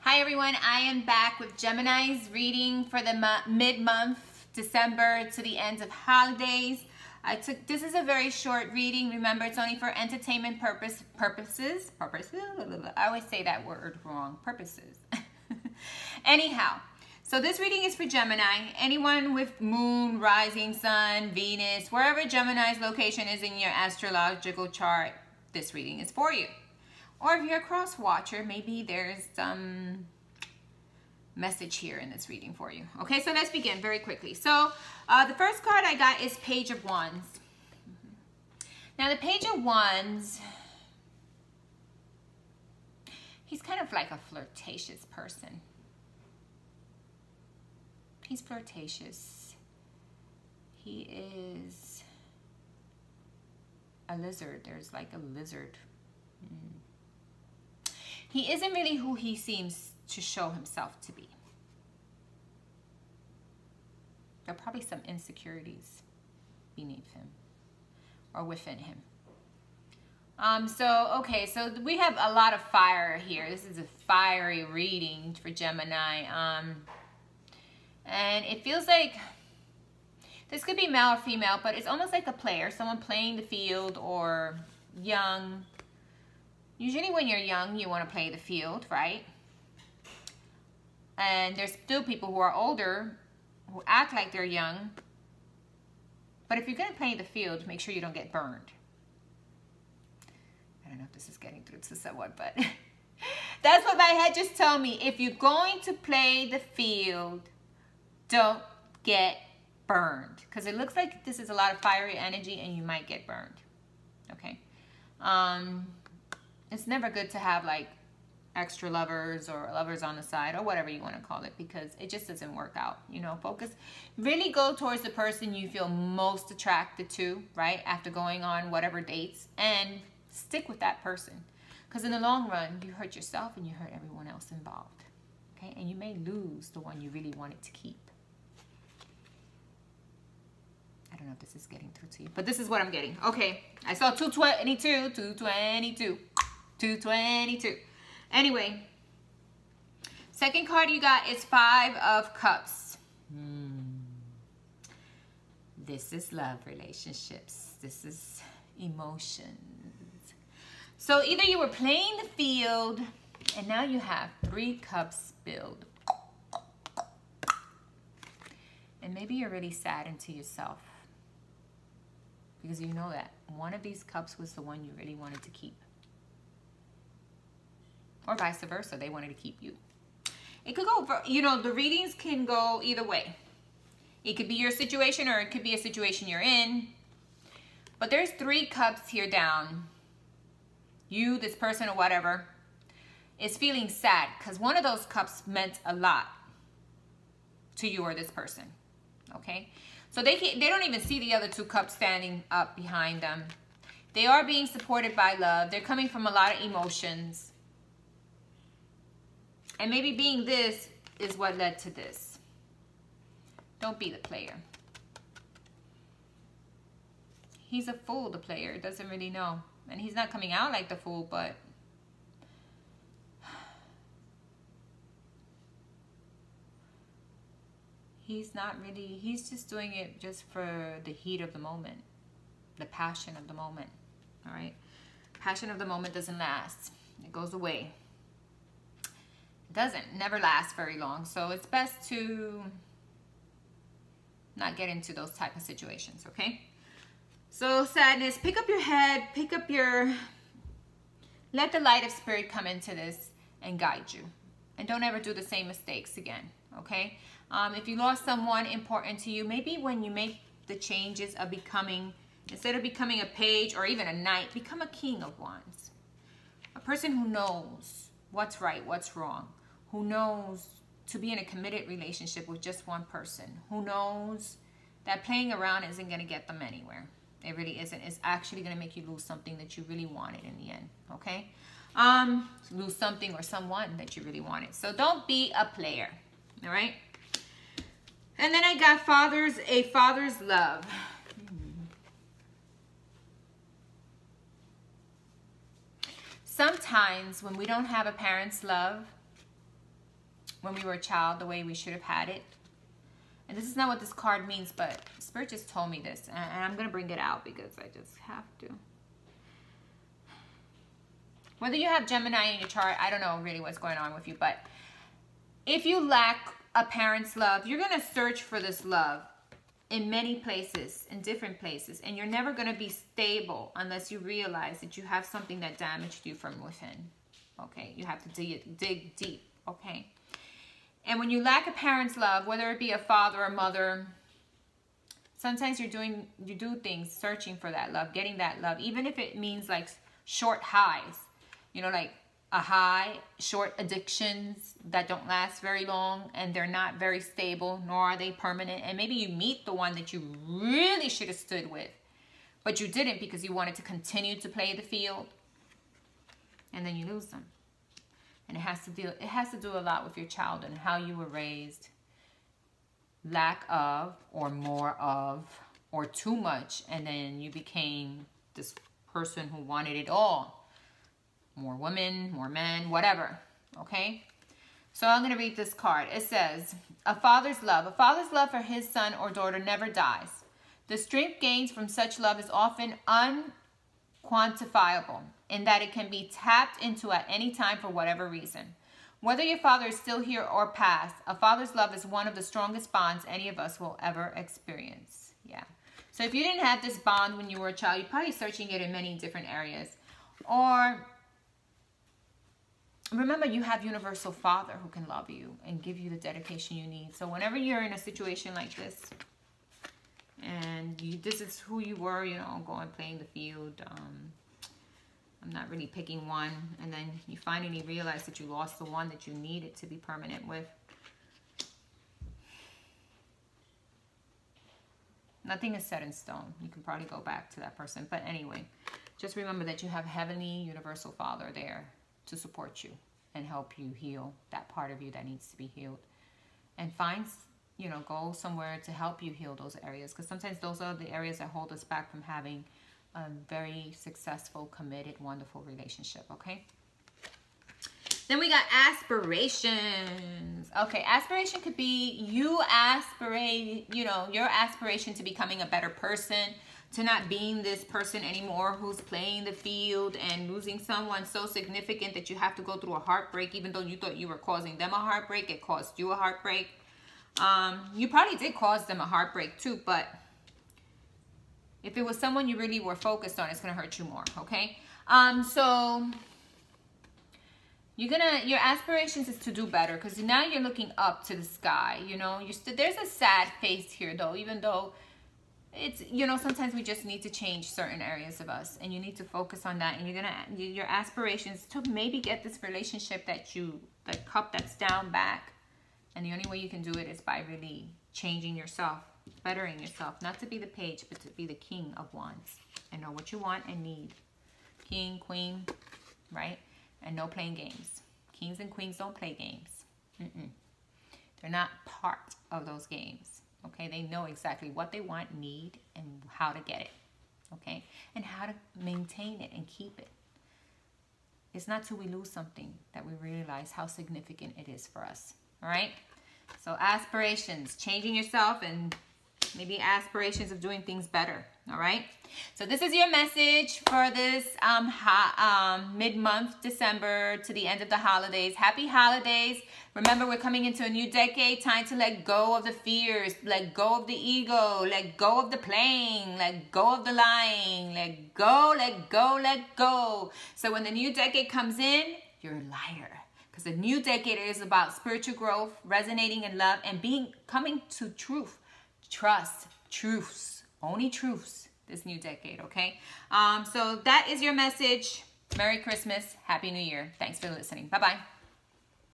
Hi everyone, I am back with Gemini's reading for the mid-month, December to the end of holidays. This is a very short reading. Remember, it's only for entertainment purposes. I always say that word wrong, purposes. Anyhow, so this reading is for Gemini. Anyone with moon, rising sun, Venus, wherever Gemini's location is in your astrological chart, this reading is for you. Or if you're a cross watcher, maybe there's some message here in this reading for you. Okay, so let's begin very quickly. So the first card I got is Page of Wands. Now the Page of Wands, he's kind of like a flirtatious person. He's flirtatious. He is a lizard. There's like a lizard. He isn't really who he seems to show himself to be. There are probably some insecurities beneath him or within him. So we have a lot of fire here. This is a fiery reading for Gemini. And it feels like this could be male or female, but it's almost like a player, someone playing the field or young. Usually when you're young, you want to play the field, right? And there's still people who are older who act like they're young. But if you're going to play the field, make sure you don't get burned. I don't know if this is getting through to someone, but that's what my head just told me. If you're going to play the field, don't get burned. Because it looks like this is a lot of fiery energy and you might get burned. Okay? It's never good to have like extra lovers or lovers on the side or whatever you want to call it, because it just doesn't work out. You know, focus, really go towards the person you feel most attracted to, right? After going on whatever dates, and stick with that person, because in the long run, you hurt yourself and you hurt everyone else involved. Okay, and you may lose the one you really wanted to keep. I don't know if this is getting through to you, but this is what I'm getting. Okay, I saw 222, 222. 222. Anyway, second card you got is Five of Cups. This is love, relationships. This is emotions. So either you were playing the field and now you have 3 cups spilled. And maybe you're really saddened to yourself because you know that one of these cups was the one you really wanted to keep. Or vice versa, they wanted to keep you. It could go, you know, the readings can go either way. It could be your situation or it could be a situation you're in. But there's 3 cups here down. You, this person or whatever, is feeling sad because one of those cups meant a lot to you or this person. Okay? So they don't even see the other 2 cups standing up behind them. They are being supported by love. They're coming from a lot of emotions. And maybe being this is what led to this. Don't be the player. He's a fool, the player. Doesn't really know. And he's not coming out like the fool, but he's not really, he's just doing it just for the heat of the moment. The passion of the moment. All right? Passion of the moment doesn't last. It goes away. Doesn't never last very long, so it's best to not get into those type of situations. Okay, so sadness, pick up your head, let the light of spirit come into this and guide you, and don't ever do the same mistakes again. Okay, if you lost someone important to you, maybe when you make the changes of becoming, instead of becoming a page or even a knight, become a King of Wands, a person who knows what's right, what's wrong, who knows to be in a committed relationship with just one person, who knows that playing around isn't going to get them anywhere. It really isn't. It's actually going to make you lose something that you really wanted in the end, okay? Lose something or someone that you really wanted. So don't be a player, all right? And then I got a father's love. Sometimes when we don't have a parent's love, when we were a child the way we should have had it. And this is not what this card means, but Spirit just told me this. And I'm going to bring it out because I just have to. Whether you have Gemini in your chart, I don't know really what's going on with you. But if you lack a parent's love, you're going to search for this love in many places, in different places. And you're never going to be stable unless you realize that you have something that damaged you from within. Okay? You have to dig deep. Okay? And when you lack a parent's love, whether it be a father or mother, sometimes you do things searching for that love, getting that love, even if it means like short highs, you know, like a high, short addictions that don't last very long, and they're not very stable, nor are they permanent. And maybe you meet the one that you really should have stood with, but you didn't because you wanted to continue to play the field, and then you lose them. And it has to do a lot with your childhood and how you were raised. Lack of, or more of, or too much, and then you became this person who wanted it all. More women, more men, whatever. Okay? So I'm going to read this card. It says, a father's love for his son or daughter never dies. The strength gained from such love is often unquantifiable, in that it can be tapped into at any time for whatever reason. Whether your father is still here or past, a father's love is one of the strongest bonds any of us will ever experience. Yeah. So if you didn't have this bond when you were a child, you're probably searching it in many different areas. Or remember, you have universal father who can love you and give you the dedication you need. So whenever you're in a situation like this, and this is who you were, you know, going playing the field, I'm not really picking one, and then you finally realize that you lost the one that you needed to be permanent with. Nothing is set in stone. You can probably go back to that person. But anyway, just remember that you have Heavenly Universal Father there to support you and help you heal that part of you that needs to be healed. And find, you know, go somewhere to help you heal those areas, because sometimes those are the areas that hold us back from having a very successful, committed, wonderful relationship. Okay? Then we got aspirations. Okay, aspiration could be you aspirate, you know, your aspiration to becoming a better person, to not being this person anymore who's playing the field and losing someone so significant that you have to go through a heartbreak. Even though you thought you were causing them a heartbreak, it caused you a heartbreak. You probably did cause them a heartbreak too, but if it was someone you really were focused on, it's going to hurt you more, okay? So your aspirations is to do better, because now you're looking up to the sky, you know? There's a sad face here, though, even though it's, you know, sometimes we just need to change certain areas of us, and you need to focus on that. And your aspirations to maybe get this relationship that cup that's down back. And the only way you can do it is by really changing yourself, bettering yourself, not to be the page, but to be the king of wands and know what you want and need. King, queen, right? And no playing games. Kings and queens don't play games. They're not part of those games. Okay, they know exactly what they want, need, and how to get it. Okay, and how to maintain it and keep it. It's not till we lose something that we realize how significant it is for us. All right, so aspirations, changing yourself, and maybe aspirations of doing things better. All right, so this is your message for this mid-month December to the end of the holidays. Happy holidays. Remember, we're coming into a new decade. Time to let go of the fears, let go of the ego, let go of the playing, let go of the lying, let go, let go, let go. So when the new decade comes in, you're lighter. Because the new decade is about spiritual growth, resonating in love, and coming to truth. Trust, truths, only truths this new decade, okay? So that is your message. Merry Christmas. Happy New Year. Thanks for listening. Bye-bye.